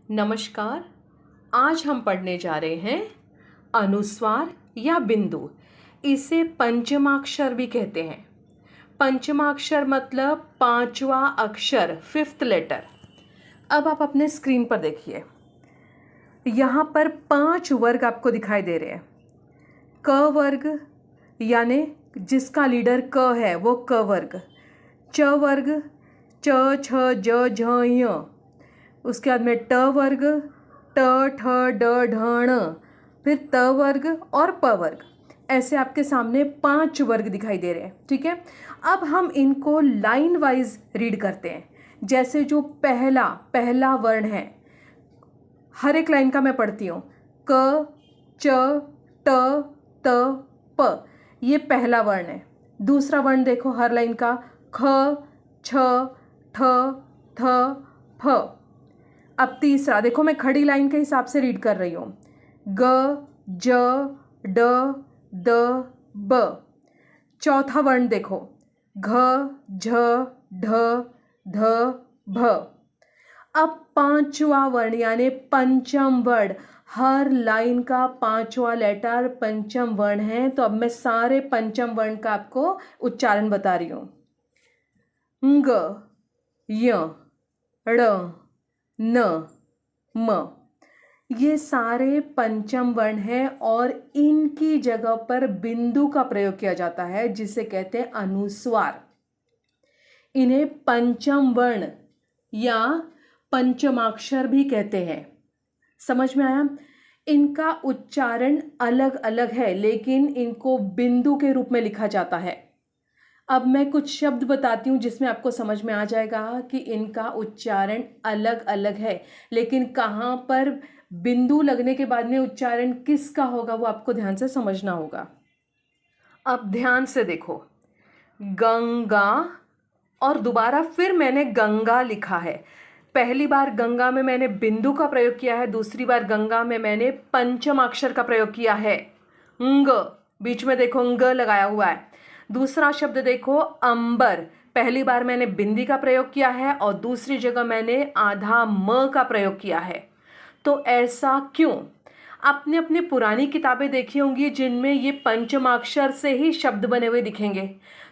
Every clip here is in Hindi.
नमस्कार। आज हम पढ़ने जा रहे हैं अनुस्वार या बिंदु। इसे पंचमाक्षर भी कहते हैं। पंचमाक्षर मतलब पांचवा अक्षर, फिफ्थ लेटर। अब आप अपने स्क्रीन पर देखिए, यहाँ पर 5 वर्ग आपको दिखाई दे रहे हैं। क वर्ग यानी जिसका लीडर क है वो क वर्ग। च वर्ग च छ ज झ ञ। उसके बाद में ट वर्ग ट ठ ड ढ ण। फिर त वर्ग और प वर्ग। ऐसे आपके सामने 5 वर्ग दिखाई दे रहे हैं। ठीक है, अब हम इनको लाइन वाइज रीड करते हैं। जैसे जो पहला वर्ण है, हर एक लाइन का मैं पढ़ती हूँ। क च ट त प, ये पहला वर्ण है। दूसरा वर्ण देखो हर लाइन का, ख छ ठ थ फ। अब तीसरा देखो, मैं खड़ी लाइन के हिसाब से रीड कर रही हूँ। ग ज ड द ब। चौथा वर्ण देखो, घ झ ढ ध भ। अब पांचवा वर्ण यानी पंचम वर्ण, हर लाइन का 5वां लेटर पंचम वर्ण है। तो अब मैं सारे पंचम वर्ण का आपको उच्चारण बता रही हूँ। ङ य ण न म, ये सारे पंचम वर्ण हैं और इनकी जगह पर बिंदु का प्रयोग किया जाता है, जिसे कहते हैं अनुस्वार। इन्हें पंचम वर्ण या पंचमाक्षर भी कहते हैं। समझ में आया? इनका उच्चारण अलग अलग है, लेकिन इनको बिंदु के रूप में लिखा जाता है। अब मैं कुछ शब्द बताती हूँ जिसमें आपको समझ में आ जाएगा कि इनका उच्चारण अलग अलग है, लेकिन कहाँ पर बिंदु लगने के बाद में उच्चारण किसका होगा वो आपको ध्यान से समझना होगा। अब ध्यान से देखो, गंगा और दोबारा फिर मैंने गंगा लिखा है। पहली बार गंगा में मैंने बिंदु का प्रयोग किया है, दूसरी बार गंगा में मैंने पंचमाक्षर का प्रयोग किया है। ंग, बीच में देखो ंग लगाया हुआ है। दूसरा शब्द देखो अंबर, पहली बार मैंने बिंदी का प्रयोग किया है और दूसरी जगह मैंने आधा म का प्रयोग किया है। तो ऐसा क्यों? आपने अपनी पुरानी किताबें देखी होंगी जिनमें ये पंचमाक्षर से ही शब्द बने हुए दिखेंगे।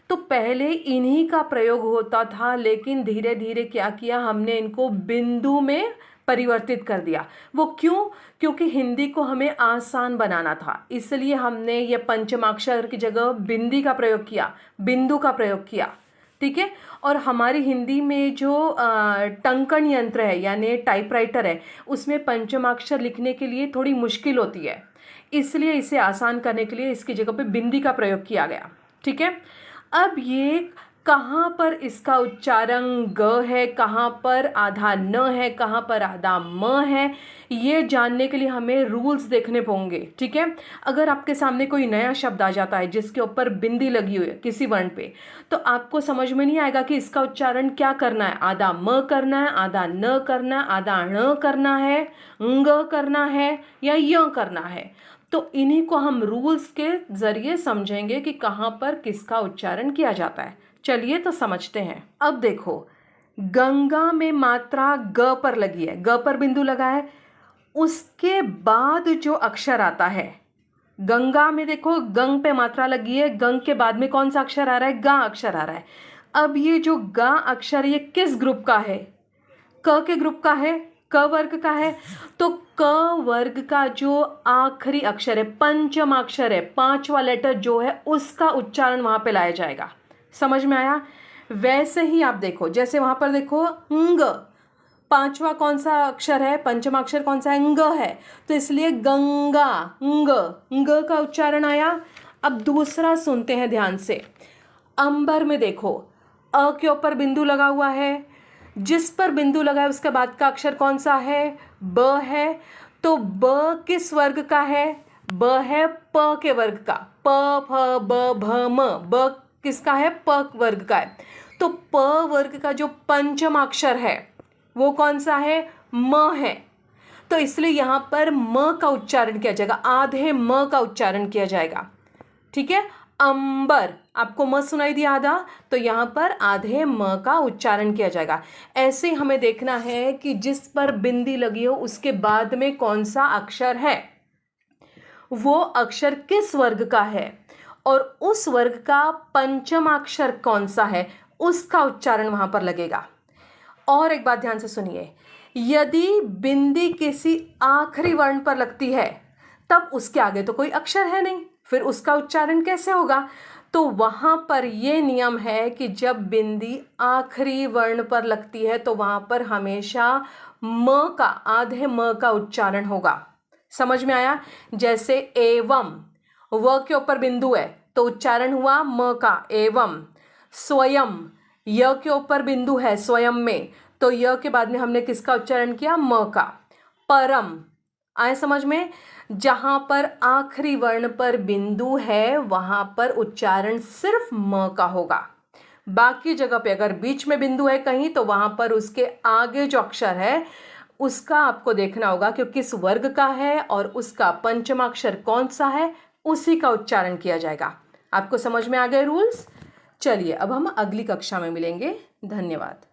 तो पहले इन्हीं का प्रयोग होता था, लेकिन धीरे धीरे क्या किया हमने, इनको बिंदु में परिवर्तित कर दिया। वो क्यों? क्योंकि हिंदी को हमें आसान बनाना था, इसलिए हमने ये पंचमाक्षर की जगह बिंदी का प्रयोग किया, बिंदु का प्रयोग किया। ठीक है, और हमारी हिंदी में जो टंकन यंत्र है यानी टाइपराइटर है, उसमें पंचमाक्षर लिखने के लिए थोड़ी मुश्किल होती है, इसलिए इसे आसान करने के लिए इसकी जगह पे बिंदी का प्रयोग किया गया। ठीक है, अब ये कहाँ पर इसका उच्चारण ग है, कहाँ पर आधा न है, कहाँ पर आधा म है, ये जानने के लिए हमें रूल्स देखने होंगे। ठीक है, अगर आपके सामने कोई नया शब्द आ जाता है जिसके ऊपर बिंदी लगी हुई है किसी वर्ण पे, तो आपको समझ में नहीं आएगा कि इसका उच्चारण क्या करना है। आधा म करना है, आधा न करना है, आधा ण करना है, ंग करना है या य करना है। तो इन्हीं को हम रूल्स के जरिए समझेंगे कि कहाँ पर किसका उच्चारण किया जाता है। चलिए तो समझते हैं। अब देखो, गंगा में मात्रा ग पर लगी है, ग पर बिंदु लगा है। उसके बाद जो अक्षर आता है, गंगा में देखो गंग पे मात्रा लगी है, गंग के बाद में कौन सा अक्षर आ रहा है? गा अक्षर आ रहा है। अब ये जो गा अक्षर ये किस ग्रुप का है? क के ग्रुप का है, क वर्ग का है। तो क वर्ग का जो आखिरी अक्षर है, पंचमाक्षर है, 5वां लेटर जो है, उसका उच्चारण वहां पे लाया जाएगा। समझ में आया? वैसे ही आप देखो, जैसे वहां पर देखो ंग, 5वां कौन सा अक्षर है, पंचमाक्षर कौन सा है? ंग है, तो इसलिए गंगा, ंग का उच्चारण आया। अब दूसरा सुनते हैं ध्यान से। अंबर में देखो, अ के ऊपर बिंदु लगा हुआ है, जिस पर बिंदु लगा है उसके बाद का अक्षर कौन सा है? ब है। तो ब किस वर्ग का है? ब है प के वर्ग का। प फ ब भ म, ब किसका है? प वर्ग का है। तो प वर्ग का जो पंचम अक्षर है वो कौन सा है? म है। तो इसलिए यहां पर म का उच्चारण किया जाएगा, आधे म का उच्चारण किया जाएगा। ठीक है, अंबर, आपको म सुनाई दिया आधा, तो यहाँ पर आधे म का उच्चारण किया जाएगा। ऐसे हमें देखना है कि जिस पर बिंदी लगी हो उसके बाद में कौन सा अक्षर है, वो अक्षर किस वर्ग का है और उस वर्ग का पंचम अक्षर कौन सा है, उसका उच्चारण वहां पर लगेगा। और एक बात ध्यान से सुनिए, यदि बिंदी किसी आखिरी वर्ण पर लगती है तब उसके आगे तो कोई अक्षर है नहीं, फिर उसका उच्चारण कैसे होगा? तो वहां पर यह नियम है कि जब बिंदी आखिरी वर्ण पर लगती है तो वहां पर हमेशा म का, आधे म का उच्चारण होगा। समझ में आया? जैसे एवं, व के ऊपर बिंदु है तो उच्चारण हुआ म का, एवं। स्वयं, य के ऊपर बिंदु है स्वयं में, तो य के बाद में हमने किसका उच्चारण किया? म का। परम, आए समझ में? जहां पर आखिरी वर्ण पर बिंदु है वहां पर उच्चारण सिर्फ म का होगा। बाकी जगह पे अगर बीच में बिंदु है कहीं तो वहां पर उसके आगे जो अक्षर है उसका आपको देखना होगा कि किस वर्ग का है और उसका पंचमाक्षर कौन सा है, उसी का उच्चारण किया जाएगा। आपको समझ में आ गए रूल्स? चलिए अब हम अगली कक्षा में मिलेंगे। धन्यवाद।